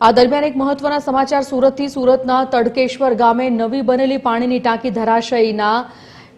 આ દરમિયાન એક મહત્વના સમાચાર સુરતથી સુરતના તડકેશ્વર ગામે નવી બનેલી પાણીની ટાંકી ધરાશયીના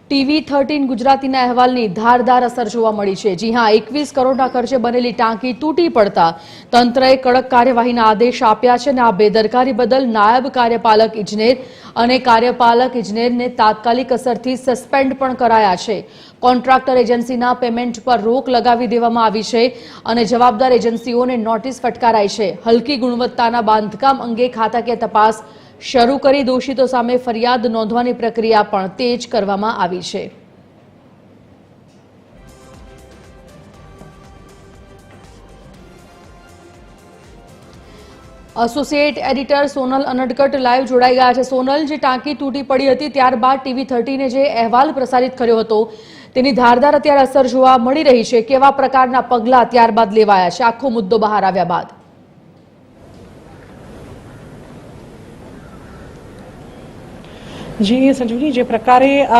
TV13 ગુજરાતીના અહેવાલની ધારદાર અસર જોવા મળી છે। જી હા, 21 કરોડના ખર્ચે બનેલી ટાંકી તૂટી પડતા તંત્રએ કડક કાર્યવાહીના આદેશ આપ્યા છે અને આ બેદરકારી બદલ નાયબ કાર્યપાલક ઇજનેર અને કાર્યપાલક ઇજનેરને તાત્કાલિક અસરથી સસ્પેન્ડ પણ કરાયા છે। કોન્ટ્રાક્ટર એજન્સીના પેમેન્ટ પર રોક લગાવી દેવામાં આવી છે અને જવાબદાર એજન્સીઓને નોટિસ ફટકારાઈ છે। હલકી ગુણવત્તાના બાંધકામ અંગે ખાતાકીય તપાસ શરૂ કરી દોષિતો સામે ફરિયાદ નોંધવાની પ્રક્રિયા પણ તેજ કરવામાં આવી છે। Associate editor Sonal Anadkat live જોડાઈ ગયા છે। સોનલ, જે ટાંકી તૂટી પડી હતી ત્યારબાદ TV13 જે અહેવાલ પ્રસારિત કર્યો હતો તેની ધારદાર અત્યારે અસર જોવા મળી રહી છે। કેવા પ્રકારના પગલાં ત્યારબાદ લેવાયા છે આખો મુદ્દો બહાર આવ્યા બાદ? જી સંજીવની, જે પ્રકારે આ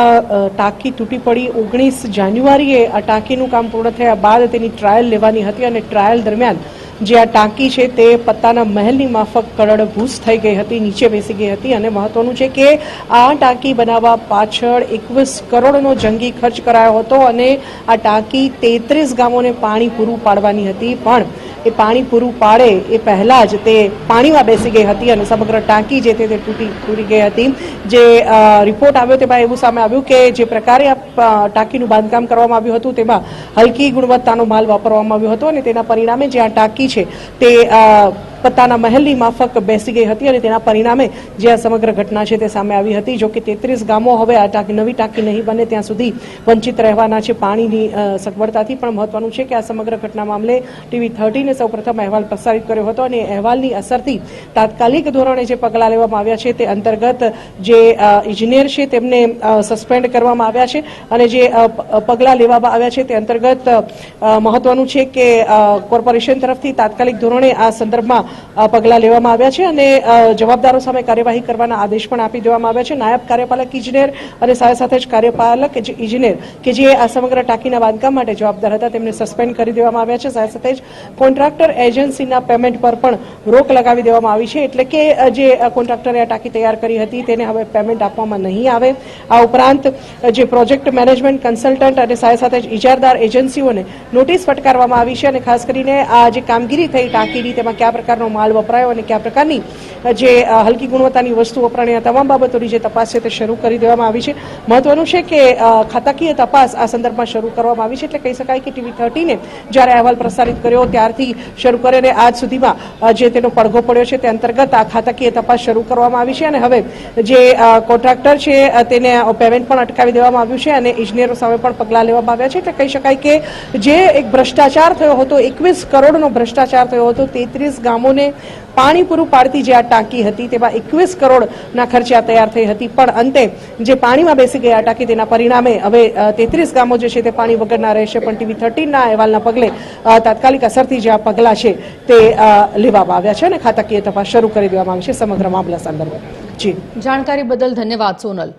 ટાંકી તૂટી પડી 19 જાન્યુઆરીએ આ ટાંકીનું કામ પૂર્ણ થયા બાદ તેની ટ્રાયલ લેવાની હતી અને ટ્રાયલ દરમિયાન જે આ ટાંકી છે તે પત્તાના મહેલની માફક કરોડભૂસ થઈ ગઈ હતી, નીચે બેસી ગઈ હતી અને મહત્વનું છે કે આ ટાંકી બનાવવા પાછળ 21 કરોડનો જંગી ખર્ચ કરાયો હતો અને આ ટાંકી 33 ગામોને પાણી પૂરું પાડવાની હતી, પણ એ પાણી પૂરું પાડે એ પહેલા જ તે પાણીમાં બેસી ગઈ હતી અને સમગ્ર ટાંકી જે તે તૂટી ગઈ હતી। જે રિપોર્ટ આવ્યો તેમાં એવું સામે આવ્યું કે જે પ્રકારે આ ટાંકીનું બાંધકામ કરવામાં આવ્યું હતું તેમાં હલકી ગુણવત્તાનો માલ વાપરવામાં આવ્યો હતો અને તેના પરિણામે જે આ ટાંકી છે તે પત્તાના મહેલની માફક બેસી ગઈ હતી અને તેના પરિણામે જે આ સમગ્ર ઘટના છે તે સામે આવી હતી। જો કે 33 ગામો હવે આ નવી ટાંકી નહીં બને ત્યાં સુધી વંચિત રહેવાના છે પાણીની સગવડતાથી। પણ મહત્વનું છે કે આ સમગ્ર ઘટના મામલે TV13 સૌપ્રથમ અહેવાલ પ્રસારિત કર્યો હતો અને અહેવાલની અસરથી તાત્કાલિક ધોરણે જે પગલાં લેવામાં આવ્યા છે તે અંતર્ગત જે ઇજનેર છે તેમને સસ્પેન્ડ કરવામાં આવ્યા છે અને જે પગલાં લેવામાં આવ્યા છે તે અંતર્ગત મહત્વનું છે કે કોર્પોરેશન તરફથી તાત્કાલિક ધોરણે આ સંદર્ભમાં પગલાં લેવામાં આવ્યા છે અને જવાબદારો સામે કાર્યવાહી કરવાના આદેશ પણ આપી દેવામાં આવ્યા છે। નાયબ કાર્યપાલક ઇજનેર અને સાથે જ કાર્યપાલક ઇજનેર કે જે આ સમગ્ર ટાંકીના બાંધકામ માટે જવાબદાર હતા તેમને સસ્પેન્ડ કરી દેવામાં આવ્યા છે। સાથે જ કોન્ટ્રાક્ટર એજન્સીના પેમેન્ટ પર પણ રોક લગાવી દેવામાં આવી છે, એટલે કે જે કોન્ટ્રાક્ટરે આ ટાંકી તૈયાર કરી હતી તેને હવે પેમેન્ટ આપવામાં નહીં આવે। આ ઉપરાંત જે પ્રોજેક્ટ મેનેજમેન્ટ કન્સલ્ટન્ટ અને સાથે જ ઇજારદાર એજન્સીઓને નોટિસ ફટકારવામાં આવી છે અને ખાસ કરીને આ જે કામગીરી થઈ ટાંકીની તેમાં કયા પ્રકારનો માલ વપરાયો અને કયા પ્રકારની જે હલકી ગુણવત્તાની વસ્તુ વપરાણી આ તમામ બાબતોની જે તપાસ છે તે શરૂ કરી દેવામાં આવી છે। મહત્વનું છે કે ખાતાકીય તપાસ આ સંદર્ભમાં શરૂ કરવામાં આવી છે, એટલે કહી શકાય કે TV13 જ્યારે અહેવાલ પ્રસારિત કર્યો ત્યારથી શરૂ કરીને આજ સુધીમાં જે તેનો પડઘો પડ્યો છે તે અંતર્ગત આ ખાતાકીય તપાસ શરૂ કરવામાં આવી છે અને હવે જે કોન્ટ્રાક્ટર છે તેને પેમેન્ટ પણ અટકાવી દેવામાં આવ્યું છે અને ઇજનેરો સામે પણ પગલાં લેવામાં આવ્યા છે। એટલે કહી શકાય કે જે એક ભ્રષ્ટાચાર થયો હતો, 21 કરોડનો ભ્રષ્ટાચાર થયો હતો, 33 ગામોને પાણી પૂરું પાડતી જે આ ટાંકી હતી તેમાં 21 કરોડના ખર્ચે આ તૈયાર થઈ હતી, પણ અંતે જે પાણીમાં બેસી ગઈ આ ટાંકી તેના પરિણામે હવે 33 ગામો જે છે તે પાણી વગરના રહેશે। પણ TV13ના અહેવાલના પગલે તાત્કાલિક અસરથી જે આ પગલાં છે તે લેવામાં આવ્યા છે અને ખાતાકીય તપાસ શરૂ કરી દેવામાં આવી છે સમગ્ર મામલા સંદર્ભે। જી, જાણકારી બદલ ધન્યવાદ સોનલ।